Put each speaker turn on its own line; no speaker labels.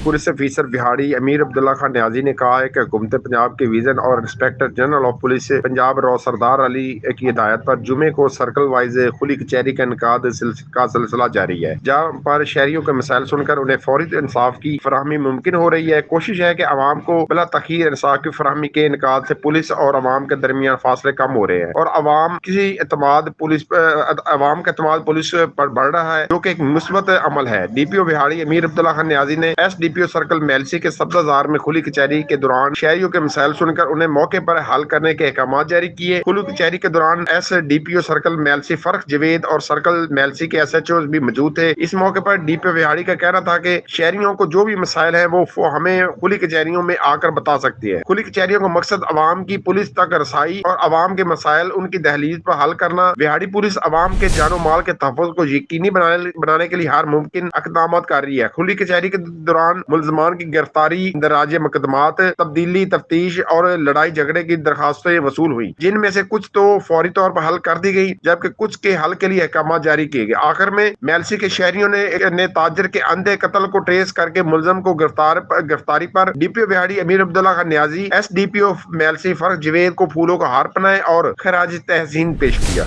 Police अफसर बिहाड़ी अमीर अब्दुल्ला खान न्याजी ने कहा है कि हुकूमत पंजाब के विजन और inspector general of police Punjab Sardar Ali की हिदायत पर जुमे को सर्कल वाइज खुली कचहरी का इनकाद का सिलसिला जारी है, जहाँ पर शहरियों के मसाइल सुनकर उन्हें फौरी इंसाफ की फराहमी मुमकिन हो रही है। कोशिश है कि आवाम को बिला तखीर इंसाफ की फराहमी के इनकाद से पुलिस और अवाम के दरमियान फासले कम हो रहे हैं और अवाम का एतमाद पुलिस पर बढ़ रहा है, जो कि एक मुस्बत अमल है। डीपीओ बिहाड़ी अमीर अब्दुल्ला खान न्याजी ने एसडीपीओ सर्कल मेलसी के सब्जाजार में खुली कचहरी के दौरान शहरियों के मसाइल सुनकर उन्हें मौके पर हल करने के अहकाम जारी किए। खुली कचहरी के दौरान एसडीपीओ सर्कल मेलसी फर्क जवेद और सर्कल मेलसी के एसएचओ भी मौजूद थे। इस मौके पर डीपीओ बिहाड़ी का कहना था कि शहरियों को जो भी मसाइल है वो हमें खुली कचहरियों में आकर बता सकती है। खुली कचहरियों का मकसद अवाम की पुलिस तक रसाई और अवाम के मसाइल उनकी दहलीज पर हल करना। बिहाड़ी पुलिस अवाम के जानो माल के तहफ़्फ़ुज़ को यकीनी बनाने के लिए हर मुमकिन इक़दाम कर रही है। खुली कचहरी के दौरान मुलजमान की गिरफ्तारी, इंदराज मुकदमात, तब्दीली तफ्तीश और लड़ाई झगड़े की दरखास्तें वसूल हुई, जिनमें से कुछ तो फौरी तौर पर हल कर दी गई, जबकि कुछ के हल के लिए अहकाम जारी किए गए। आखिर में मेलसी के शहरियों ने ताजर के अंधे कत्ल को ट्रेस करके मुलजम को गिरफ्तारी पर डीपीओ बिहाड़ी अमीर अब्दुल्ला खान न्याजी एसडीपीओ मेलसी फर्क जवेद को फूलों का हार पहनाए और खराज तहसीन पेश किया।